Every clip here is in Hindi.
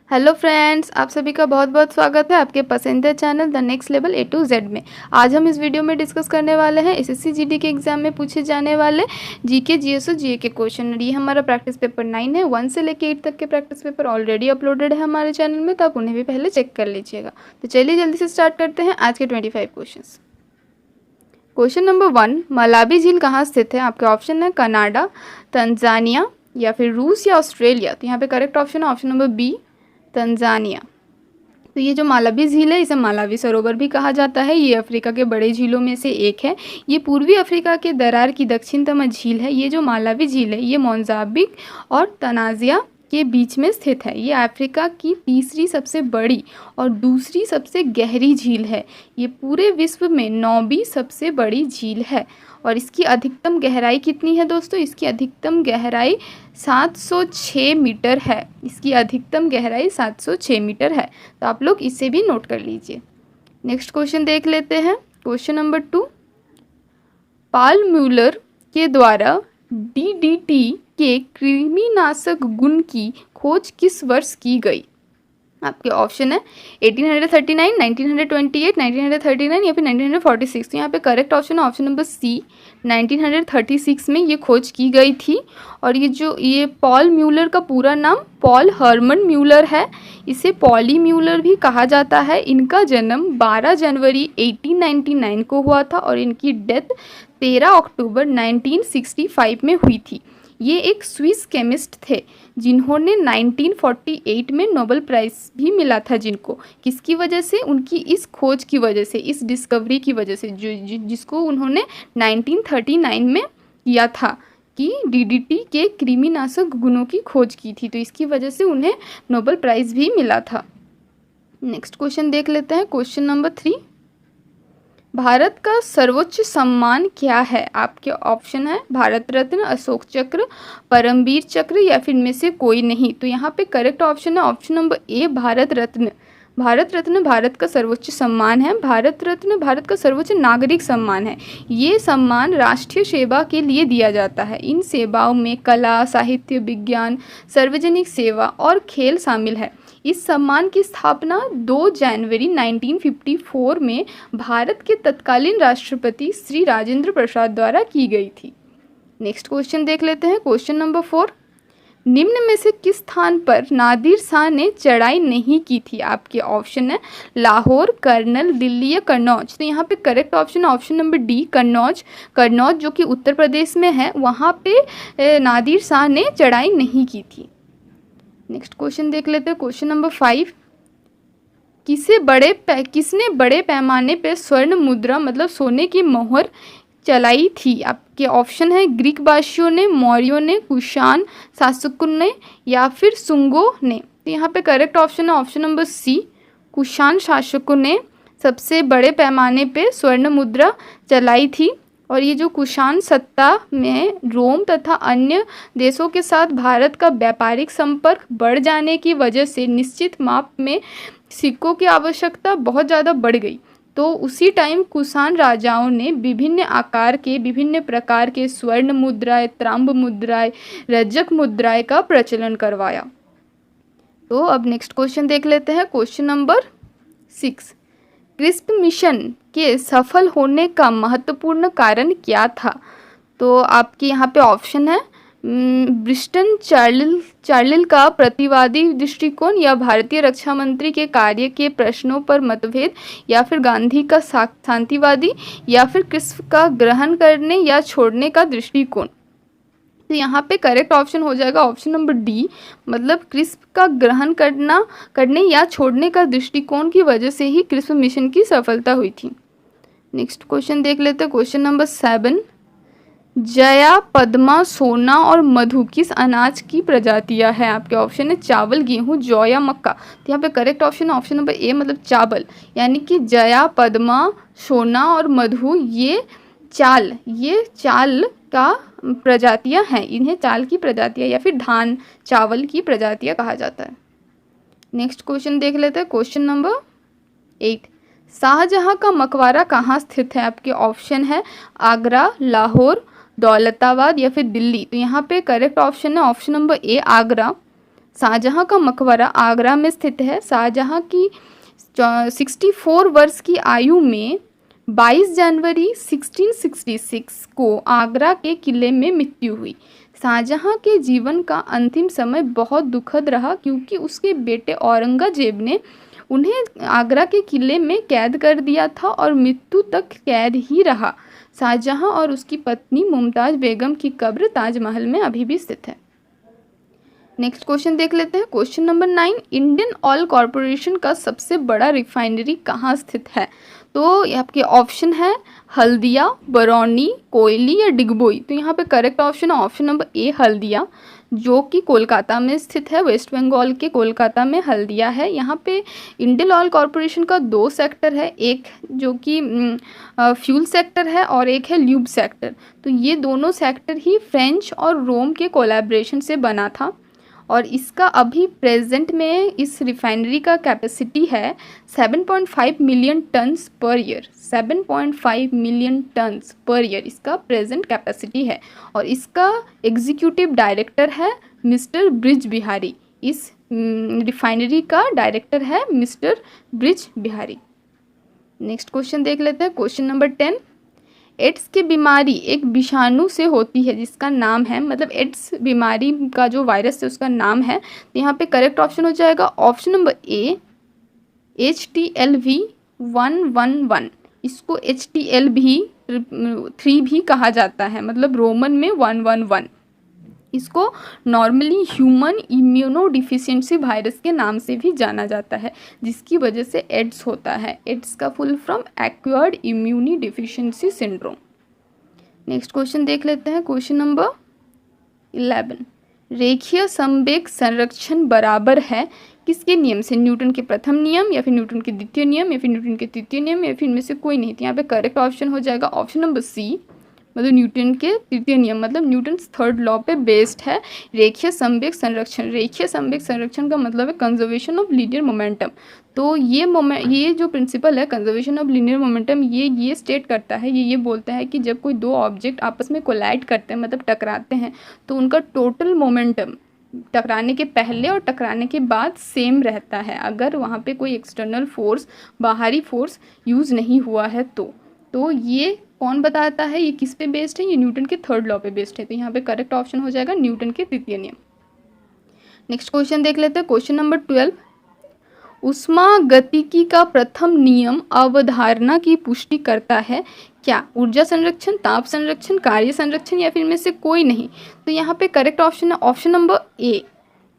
हेलो फ्रेंड्स, आप सभी का बहुत बहुत स्वागत है आपके पसंदीदा channel the next level A to Z में। आज हम इस वीडियो में डिस्कस करने वाले हैं एसएससी जीडी के एग्जाम में पूछे जाने वाले जीके जीएस और जीए के क्वेश्चन। ये हमारा प्रैक्टिस पेपर 9 है। 1 से लेकर 8 तक के प्रैक्टिस पेपर ऑलरेडी अपलोडेड है हमारे चैनल में, तो आप उन्हें भी पहले चेक कर लीजिएगा। तो चलिए जल्दी से स्टार्ट करते हैं आज के 25 क्वेश्चन। क्वेश्चन नंबर 1, मलावी झील कहाँ स्थित है? आपके ऑप्शन है कनाडा, तंजानिया या फिर रूस या ऑस्ट्रेलिया। तो यहाँ पे करेक्ट ऑप्शन है ऑप्शन नंबर बी, तंजानिया। तो ये जो मालावी झील है इसे मालावी सरोवर भी कहा जाता है। ये अफ्रीका के बड़े झीलों में से एक है। ये पूर्वी अफ्रीका के दरार की दक्षिणतम झील है। ये जो मालावी झील है ये मोजाम्बिक और तनाज़िया के बीच में स्थित है। ये अफ्रीका की तीसरी सबसे बड़ी और दूसरी सबसे गहरी झील है। ये पूरे विश्व में 9वीं सबसे बड़ी झील है। और इसकी अधिकतम गहराई कितनी है दोस्तों? इसकी अधिकतम गहराई 706 मीटर है। इसकी अधिकतम गहराई 706 मीटर है। तो आप लोग इसे भी नोट कर लीजिए। नेक्स्ट क्वेश्चन देख लेते हैं। क्वेश्चन नंबर 2, पॉल म्यूलर के द्वारा डीडीटी के कृमिनाशक गुण की खोज किस वर्ष की गई? आपके ऑप्शन है 1839, 1928, 1939 या फिर 1946। तो यहाँ पे करेक्ट ऑप्शन है ऑप्शन नंबर सी, 1936 में ये खोज की गई थी। और ये पॉल म्यूलर का पूरा नाम पॉल हरमन म्यूलर है। इसे पॉली म्यूलर भी कहा जाता है। इनका जन्म 12 जनवरी 1899 को हुआ था और इनकी डेथ 13 अक्टूबर 1965 में हुई थी। ये एक स्विस केमिस्ट थे जिन्होंने 1948 में नोबेल प्राइज़ भी मिला था जिनको, किसकी वजह से? उनकी इस खोज की वजह से, इस डिस्कवरी की वजह से, जिसको उन्होंने 1939 में किया था कि डीडीटी के कृमिनाशक गुणों की खोज की थी। तो इसकी वजह से उन्हें नोबेल प्राइज़ भी मिला था। नेक्स्ट क्वेश्चन देख लेते हैं। क्वेश्चन नंबर 3, भारत का सर्वोच्च सम्मान क्या है? आपके ऑप्शन है भारत रत्न, अशोक चक्र, परमवीर चक्र या फिर इनमें से कोई नहीं। तो यहाँ पे करेक्ट ऑप्शन है ऑप्शन नंबर ए, भारत रत्न। भारत रत्न भारत का सर्वोच्च सम्मान है। भारत रत्न भारत का सर्वोच्च नागरिक सम्मान है। ये सम्मान राष्ट्रीय सेवा के लिए दिया जाता है। इन सेवाओं में कला, साहित्य, विज्ञान, सार्वजनिक सेवा और खेल शामिल है। इस सम्मान की स्थापना 2 जनवरी 1954 में भारत के तत्कालीन राष्ट्रपति श्री राजेंद्र प्रसाद द्वारा की गई थी। नेक्स्ट क्वेश्चन देख लेते हैं। क्वेश्चन नंबर 4, निम्न में से किस स्थान पर नादिर शाह ने चढ़ाई नहीं की थी? आपके ऑप्शन है लाहौर, कर्नल, दिल्ली या कन्नौज। तो यहाँ पे correct option option number D, Kannauj. Kannauj जो कि उत्तर प्रदेश में है, वहाँ पे नादिर शाह ने चढ़ाई नहीं की थी। नेक्स्ट क्वेश्चन देख लेते हैं। क्वेश्चन नंबर 5, किसने बड़े पैमाने पे स्वर्ण मुद्रा मतलब सोने की मोहर चलाई थी? आपके ऑप्शन है ग्रीक वासियों ने, मौर्यों ने, कुषाण शासकों ने या फिर सुंगों ने। तो यहाँ पे करेक्ट ऑप्शन है ऑप्शन नंबर सी, कुषाण शासकों ने सबसे बड़े पैमाने पे स्वर्ण मुद्रा चलाई थी। और ये जो कुषाण सत्ता में रोम तथा अन्य देशों के साथ भारत का व्यापारिक संपर्क बढ़ जाने की वजह से निश्चित माप में सिक्कों की आवश्यकता बहुत ज़्यादा बढ़ गई। तो उसी टाइम कुषाण राजाओं ने विभिन्न आकार के, विभिन्न प्रकार के स्वर्ण मुद्राएं, ताम्र मुद्राएं, रजक मुद्राएं का प्रचलन करवाया। तो अब नेक्स्ट क्वेश्चन देख लेते हैं। क्वेश्चन नंबर 6, क्रिस्प मिशन के सफल होने का महत्वपूर्ण कारण क्या था? तो आपके यहाँ पे ऑप्शन है ब्रिस्टन चार्लिल का प्रतिवादी दृष्टिकोण या भारतीय रक्षा मंत्री के कार्य के प्रश्नों पर मतभेद या फिर गांधी का शांतिवादी या फिर क्रिस्प का ग्रहण करने या छोड़ने का दृष्टिकोण। तो यहाँ पे करेक्ट ऑप्शन हो जाएगा ऑप्शन नंबर डी, मतलब क्रिस्प का ग्रहण करने या छोड़ने का दृष्टिकोण की वजह से ही क्रिस्प मिशन की सफलता हुई थी। नेक्स्ट क्वेश्चन देख लेते हैं। क्वेश्चन नंबर 7, जया, पद्मा, सोना और मधु किस अनाज की प्रजातियां हैं? आपके ऑप्शन है चावल, गेहूं, जौ या मक्का। तो यहाँ पे करेक्ट ऑप्शन है ऑप्शन नंबर ए, मतलब चावल। यानी कि जया, पद्मा, सोना और मधु ये चाल का प्रजातियां हैं। इन्हें चाल की प्रजातियां या फिर धान चावल की प्रजातियां कहा जाता है। नेक्स्ट क्वेश्चन देख लेते हैं। क्वेश्चन नंबर 8, शाहजहां का मकबरा कहाँ स्थित है? आपके ऑप्शन है आगरा, लाहौर, दौलताबाद या फिर दिल्ली। तो यहाँ पे करेक्ट ऑप्शन है option number a, Agra. Shahjahan का मकबरा आगरा में स्थित है। शाहजहां की 64 वर्ष की आयु में 22 जनवरी 1666 को आगरा के किले में मृत्यु हुई। शाहजहां के जीवन का अंतिम समय बहुत दुखद रहा क्योंकि उसके बेटे औरंगजेब ने उन्हें आगरा के किले में कैद कर दिया था और मृत्यु तक कैद ही रहा। शाहजहां और उसकी पत्नी मुमताज़ बेगम की कब्र ताजमहल में अभी भी स्थित है। नेक्स्ट क्वेश्चन देख लेते हैं। Question number 9, Indian oil corporation का सबसे बड़ा रिफाइनरी कहाँ स्थित है? तो ये आपके ऑप्शन है हल्दिया, बरौनी, कोयली या डिगबोई। तो यहाँ पे करेक्ट ऑप्शन है ऑप्शन नंबर ए हल्दिया, जो कि कोलकाता में स्थित है। वेस्ट बंगाल के कोलकाता में हल्दिया है। यहाँ पे इंडियन ऑयल कॉरपोरेशन का 2 सेक्टर है, एक जो कि फ्यूल सेक्टर है और एक है ल्यूब सेक्टर। तो ये दोनों सेक्टर ही फ्रेंच और रोम के कोलैबोरेशन से बना था और इसका अभी प्रेजेंट में इस रिफाइनरी का कैपेसिटी है 7.5 million turns per year. 7.5 million turns per year इसका प्रेजेंट कैपेसिटी है और इसका एग्जीक्यूटिव डायरेक्टर है मिस्टर ब्रिज बिहारी। इस रिफाइनरी का डायरेक्टर है mister bridge Bihari. Next question देख लेते हैं। क्वेश्चन नंबर 10, एड्स की बीमारी एक विषाणु से होती है जिसका नाम है, मतलब एड्स बीमारी का जो वायरस है उसका नाम है। तो यहाँ पे करेक्ट ऑप्शन हो जाएगा ऑप्शन नंबर ए HTLV111। इसको HTLV3 भी कहा जाता है, मतलब रोमन में 111। इसको normally human immuno deficiency virus के नाम से भी जाना जाता है, जिसकी वजह से एड्स होता है। एड्स का full from acquired immune deficiency syndrome. Next question देख लेते हैं। क्वेश्चन नंबर 11, रेखीय समवेग संरक्षण बराबर है किसके नियम से? न्यूटन के प्रथम नियम या फिर न्यूटन के द्वितीय नियम या फिर न्यूटन के तृतीय नियम या फिर इनमें से कोई नहीं। तो यहाँ पे करेक्ट ऑप्शन हो जाएगा ऑप्शन नंबर सी, मतलब न्यूटन के तृतीय नियम, मतलब न्यूटन थर्ड लॉ पे बेस्ड है रेखीय समवेग संरक्षण। रेखीय समवेग संरक्षण का मतलब है कंजर्वेशन ऑफ लीनियर मोमेंटम। तो ये जो प्रिंसिपल है कंजर्वेशन ऑफ लीनियर मोमेंटम, ये स्टेट करता है, ये बोलता है कि जब कोई दो ऑब्जेक्ट आपस में कोलाइड करते हैं, मतलब टकराते हैं, तो उनका टोटल मोमेंटम टकराने के पहले और टकराने के बाद सेम रहता है, अगर वहाँ पे कोई एक्सटर्नल फोर्स, बाहरी फोर्स यूज़ नहीं हुआ है तो ये कौन बताता है, ये किस पे बेस्ड है? ये न्यूटन के थर्ड लॉ पे बेस्ड है। तो यहाँ पे करेक्ट ऑप्शन हो जाएगा न्यूटन के तृतीय नियम। नेक्स्ट क्वेश्चन देख लेते हैं। क्वेश्चन नंबर 12, ऊष्मागतिकी का प्रथम नियम अवधारणा की पुष्टि करता है क्या? ऊर्जा संरक्षण, ताप संरक्षण, कार्य संरक्षण या फिर इनमें से कोई नहीं। तो यहाँ पे करेक्ट ऑप्शन है ऑप्शन नंबर ए,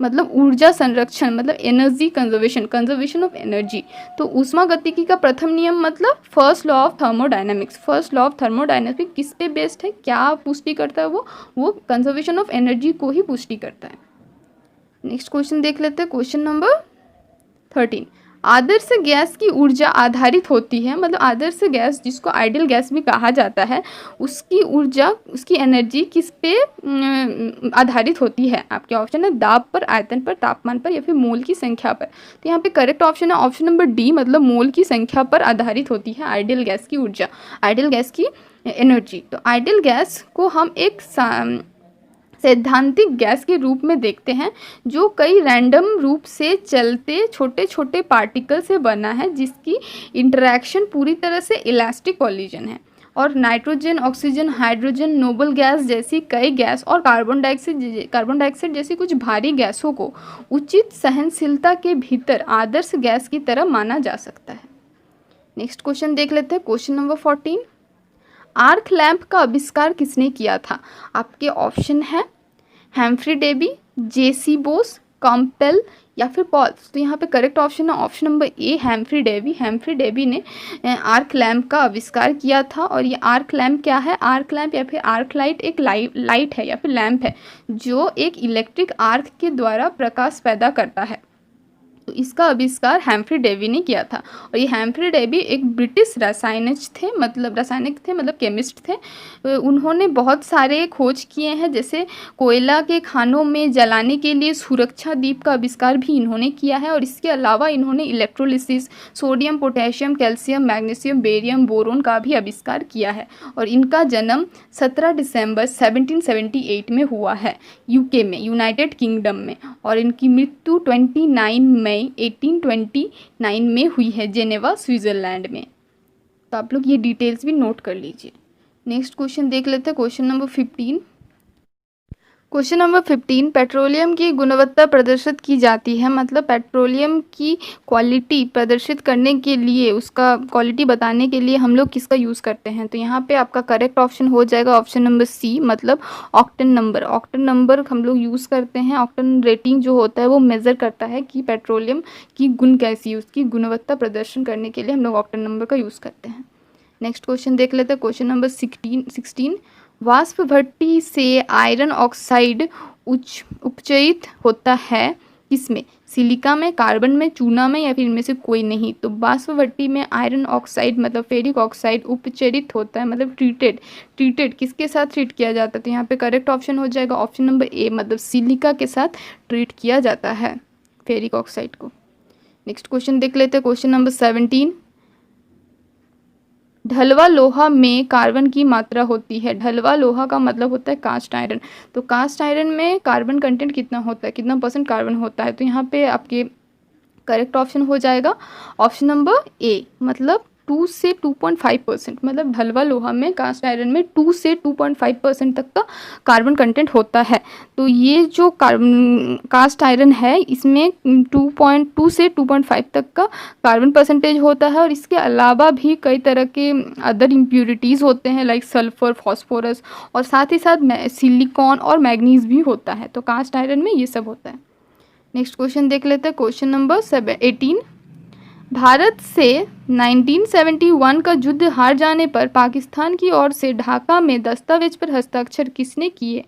मतलब ऊर्जा संरक्षण, मतलब energy conservation, conservation of energy. तो ऊष्मागतिकी का प्रथम नियम मतलब first law of thermodynamics. First law of thermodynamics किस पे बेस्ड है, क्या पुष्टि करता है? वो कंजर्वेशन ऑफ एनर्जी को ही पुष्टि करता है। नेक्स्ट क्वेश्चन देख लेते हैं। क्वेश्चन नंबर 13, आदर्श गैस की ऊर्जा आधारित होती है, मतलब आदर्श गैस जिसको आइडियल गैस भी कहा जाता है, उसकी ऊर्जा, उसकी एनर्जी किस पे आधारित होती है? आपके ऑप्शन है दाब पर, आयतन पर, तापमान पर या फिर मोल की संख्या पर। तो यहाँ पे करेक्ट ऑप्शन है ऑप्शन नंबर डी, मतलब मोल की संख्या पर आधारित होती है आइडियल गैस की ऊर्जा, आइडियल गैस की एनर्जी। तो आइडियल गैस को हम एक सैद्धांतिक गैस के रूप में देखते हैं जो कई रैंडम रूप से चलते छोटे छोटे पार्टिकल से बना है, जिसकी इंटरेक्शन पूरी तरह से इलास्टिक कोलिजन है और nitrogen, oxygen, hydrogen, noble gas जैसी कई गैस और कार्बन डाइऑक्साइड जैसी कुछ भारी गैसों को उचित सहनशीलता के भीतर आदर्श गैस की तरह माना जा सकता है। नेक्स्ट क्वेश्चन देख लेते हैं। क्वेश्चन नंबर 14, आर्क लैंप का आविष्कार किसने किया था? आपके ऑप्शन है Humphry Davy, JC Bose, Campbell या फिर पॉल्स। तो यहाँ पे करेक्ट ऑप्शन है option number A Humphry Davy. Humphry Davy ने आर्क लैंप का आविष्कार किया था। और ये आर्क लैंप क्या है? आर्क लैंप या फिर आर्क लाइट एक लाइट है या फिर लैंप है जो एक इलेक्ट्रिक आर्क के द्वारा प्रकाश पैदा करता है। तो इसका आविष्कार हैम्फ्री डेवी ने किया था। और ये हैम्फ्री डेवी एक ब्रिटिश रासायनिक थे मतलब केमिस्ट थे। उन्होंने बहुत सारे खोज किए हैं, जैसे कोयला के खानों में जलाने के लिए सुरक्षा दीप का आविष्कार भी इन्होंने किया है। और इसके अलावा इन्होंने electrolysis, sodium, potassium, calcium, magnesium, barium, boron का भी आविष्कार किया है। और इनका जन्म 17 दिसंबर 1778 में हुआ है यूके में, यूनाइटेड किंगडम में। और इनकी मृत्यु 29 मई 1829 में हुई है जेनेवा, स्विट्जरलैंड में। तो आप लोग ये डिटेल्स भी नोट कर लीजिए। नेक्स्ट क्वेश्चन देख लेते हैं, question number 15। Question number 15, petroleum की गुणवत्ता प्रदर्शित की जाती है, मतलब पेट्रोलियम की क्वालिटी प्रदर्शित करने के लिए, उसका क्वालिटी बताने के लिए हम लोग किसका यूज़ करते हैं। तो यहाँ पे आपका करेक्ट ऑप्शन हो जाएगा ऑप्शन नंबर सी, मतलब ऑक्टेन नंबर। ऑक्टेन नंबर हम लोग यूज़ करते हैं। ऑक्टेन रेटिंग जो होता है वो मेज़र करता है कि पेट्रोलियम की गुण कैसी है, उसकी गुणवत्ता प्रदर्शन करने के लिए हम लोग ऑक्टेन नंबर का यूज़ करते हैं। नेक्स्ट क्वेश्चन देख लेते हैं, क्वेश्चन नंबर 16। वाष्प भट्टी से आयरन ऑक्साइड उपचयित होता है किसमें? सिलिका में, कार्बन में, चूना में, या फिर इनमें से कोई नहीं। तो वाष्प भट्टी में आयरन ऑक्साइड मतलब फेरिक ऑक्साइड उपचरित होता है, मतलब ट्रीटेड किसके साथ ट्रीट किया जाता है? तो यहाँ पे करेक्ट ऑप्शन हो जाएगा ऑप्शन नंबर ए, मतलब सिलिका के साथ ट्रीट किया जाता है फेरिक ऑक्साइड को। नेक्स्ट क्वेश्चन देख लेते हैं, क्वेश्चन नंबर 17। ढलवा लोहा में कार्बन की मात्रा होती है। ढलवा लोहा का मतलब होता है कास्ट आयरन। तो कास्ट आयरन में कार्बन कंटेंट कितना होता है, कितना % कार्बन होता है? तो यहाँ पे आपके करेक्ट ऑप्शन हो जाएगा ऑप्शन नंबर ए, मतलब 2 से 2.5%। मतलब ढलवा लोहा में, कास्ट आयरन में 2 से 2.5% तक का कार्बन कंटेंट होता है। तो ये जो कास्ट आयरन है इसमें 2.2 से 2.5 तक का कार्बन परसेंटेज होता है। और इसके अलावा भी कई तरह के अदर इम्प्यूरिटीज़ होते हैं, लाइक सल्फर, फॉस्फोरस, और साथ ही साथ सिलिकॉन और मैग्नीज भी होता है। तो कास्ट आयरन में ये सब होता है। नेक्स्ट क्वेश्चन देख लेते हैं, क्वेश्चन नंबर 18। भारत से 1971 का युद्ध हार जाने पर पाकिस्तान की ओर से ढाका में दस्तावेज पर हस्ताक्षर किसने किए?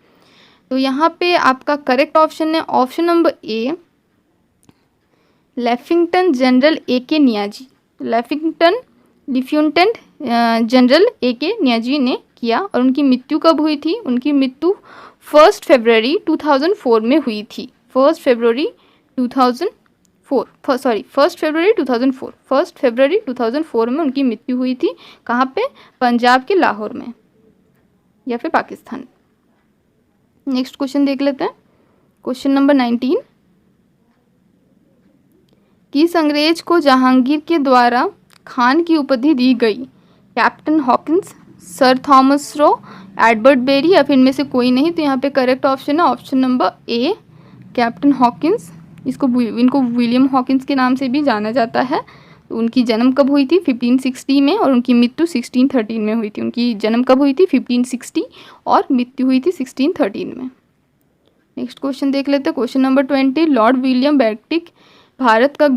तो यहाँ पे आपका करेक्ट ऑप्शन है option number a, lieutenant general A.K. Niazi. Lieutenant general A.K. Niazi ने किया। और उनकी मृत्यु कब हुई थी? उनकी मृत्यु 1 फरवरी 2004 में हुई थी। 1 फरवरी 2004 में उनकी मृत्यु हुई थी। कहाँ पे? पंजाब के लाहौर में या फिर पाकिस्तान। नेक्स्ट क्वेश्चन देख लेते हैं, क्वेश्चन नंबर 19। किस अंग्रेज को जहांगीर के द्वारा खान की उपाधि दी गई? Captain Hawkins, sir Thomas Roe, Edward Berry, या फिर इनमें से कोई नहीं। तो यहाँ पे करेक्ट ऑप्शन है option number a, captain Hawkins. इनको विलियम हॉकिंस के नाम से भी जाना जाता है। तो उनकी जन्म कब हुई थी? 1560 में, और उनकी मृत्यु 1613 में हुई थी। उनकी जन्म कब हुई थी? 1560, और मृत्यु हुई थी 1613 में। नेक्स्ट क्वेश्चन देख लेते हैं, question number 20। Lord William Bentinck Bharat का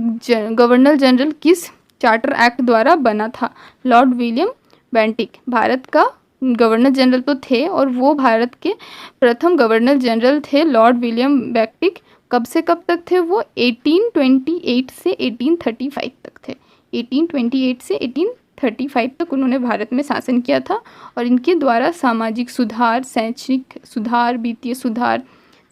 गवर्नर जनरल किस चार्टर एक्ट द्वारा बना था? लॉर्ड विलियम बेंटिक भारत का गवर्नर जनरल तो थे, और वो भारत के प्रथम गवर्नर जनरल थे। लॉर्ड विलियम बेंटिक कब से कब तक थे? वो 1828 से 1835 तक थे। 1828 से 1835 तक उन्होंने भारत में शासन किया था। और इनके द्वारा सामाजिक सुधार, शैक्षिक सुधार, वित्तीय सुधार,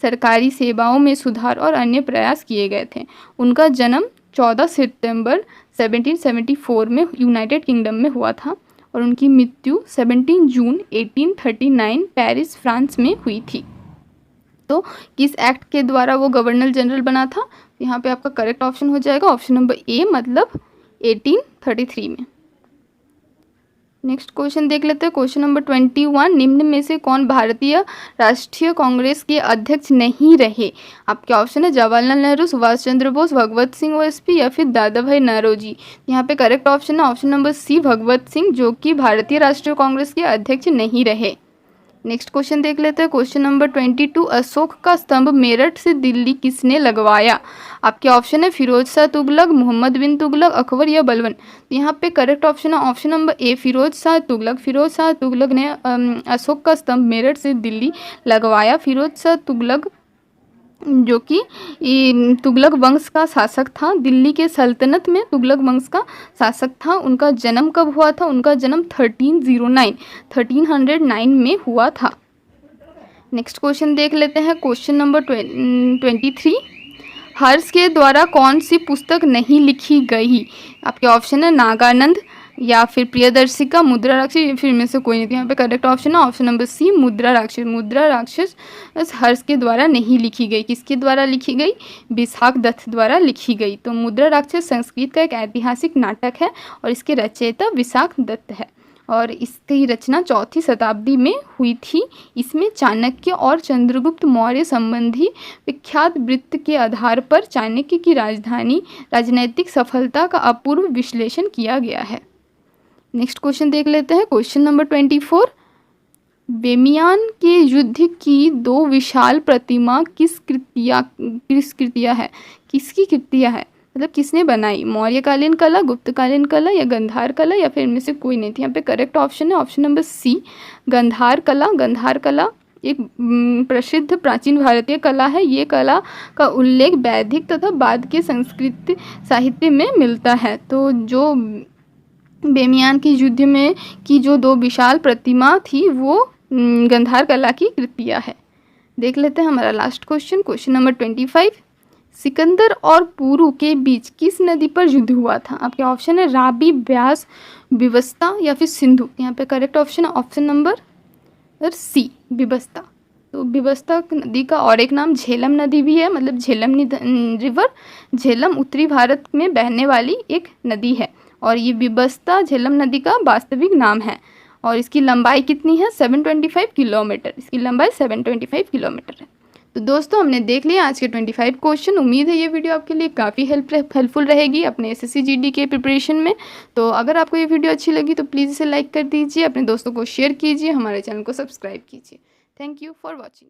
सरकारी सेवाओं में सुधार और अन्य प्रयास किए गए थे। उनका जन्म 14 सितंबर 1774 में यूनाइटेड किंगडम में हुआ था। और उनकी मृत्यु 17 जून 1839 पेरिस, फ्रांस में हुई थी। तो किस एक्ट के द्वारा वो गवर्नर जनरल बना था? यहाँ पे आपका करेक्ट ऑप्शन हो जाएगा ऑप्शन नंबर ए, मतलब 1833 में। नेक्स्ट क्वेश्चन देख लेते हैं, क्वेश्चन नंबर 21। निम्न में से कौन भारतीय राष्ट्रीय कांग्रेस के अध्यक्ष नहीं रहे? आपके ऑप्शन है जवाहरलाल नेहरू, सुभाष चंद्र बोस, भगवत सिंह ओएसपी, या फिर दादा भाई नौरोजी। यहाँ पे करेक्ट ऑप्शन है option number C, Bhagwat Singh, जो कि भारतीय राष्ट्रीय कांग्रेस के अध्यक्ष नहीं रहे। नेक्स्ट क्वेश्चन देख लेते हैं, क्वेश्चन नंबर 22। अशोक का स्तंभ मेरठ से दिल्ली किसने लगवाया? आपके ऑप्शन है फिरोज शाह तुगलक, मोहम्मद बिन तुगलक, अकबर, या बलबन। यहाँ पे करेक्ट ऑप्शन है option number a, Firoz Shah Tughlaq. Firoz Shah Tughlaq ने अशोक का स्तंभ मेरठ से दिल्ली लगवाया। फिरोज शाह तुगलक जो कि तुगलक वंश का शासक था। दिल्ली के सल्तनत में तुगलक वंश का शासक था। उनका जन्म कब हुआ था? उनका जन्म 1309 में हुआ था। नेक्स्ट क्वेश्चन देख लेते हैं। Question number 23। हर्ष के द्वारा कौन सी पुस्तक नहीं लिखी गई? आपके ऑप्शन है नागानंद, या फिर प्रियदर्शिका, मुद्रा राक्षस, या फिर में से कोई नहीं। यहाँ पे करेक्ट ऑप्शन है ऑप्शन नंबर सी, मुद्रा राक्षस। मुद्रा राक्षस हर्ष के द्वारा नहीं लिखी गई। किसके द्वारा लिखी गई? विशाख दत्त द्वारा लिखी गई। तो मुद्रा राक्षस संस्कृत का एक ऐतिहासिक नाटक है और इसके रचयिता विशाख दत्त है और इसकी रचना 4वीं शताब्दी में हुई थी। इसमें चाणक्य और चंद्रगुप्त मौर्य संबंधी विख्यात वृत्त के आधार पर चाणक्य की राजनैतिक सफलता का अपूर्व विश्लेषण किया गया है। नेक्स्ट क्वेश्चन देख लेते हैं। Question number 24। बेमियान के युद्ध की 2 विशाल प्रतिमा किसकी कृतियाँ है? मतलब किसने बनाई? मौर्यकालीन कला, गुप्तकालीन कला, या गंधार कला, या फिर इनमें से कोई नहीं थी। यहाँ पे करेक्ट ऑप्शन है ऑप्शन नंबर सी, गंधार कला। गंधार कला एक प्रसिद्ध प्राचीन भारतीय कला है। ये कला का उल्लेख वैदिक तथा बाद के संस्कृत साहित्य में मिलता है। तो जो बेमियान के युद्ध में की जो 2 विशाल प्रतिमा थी वो गंधार कला की कृतियाँ है। देख लेते हैं हमारा last question. Question number 25। Sikandar और पुरु के बीच किस नदी पर युद्ध हुआ था? आपके ऑप्शन है रावी, ब्यास, विवस्ता, या फिर सिंधु। यहाँ पे करेक्ट ऑप्शन है ऑप्शन नंबर सी, विवस्ता। तो विवस्ता नदी का और एक नाम झेलम नदी भी है। मतलब झेलम रिवर, झेलम उत्तरी भारत में बहने वाली एक नदी है और ये विवस्ता झेलम नदी का वास्तविक नाम है। और इसकी लंबाई कितनी है? 725 किलोमीटर। इसकी लंबाई 725 किलोमीटर है। तो दोस्तों हमने देख लिया आज के 25 क्वेश्चन। उम्मीद है ये वीडियो आपके लिए काफ़ी हेल्पफुल रहेगी अपने एसएससी जीडी के प्रिपरेशन में। तो अगर आपको ये वीडियो अच्छी लगी तो प्लीज़ इसे लाइक कर दीजिए, अपने दोस्तों को शेयर कीजिए, हमारे चैनल को सब्सक्राइब कीजिए। Thank you for watching.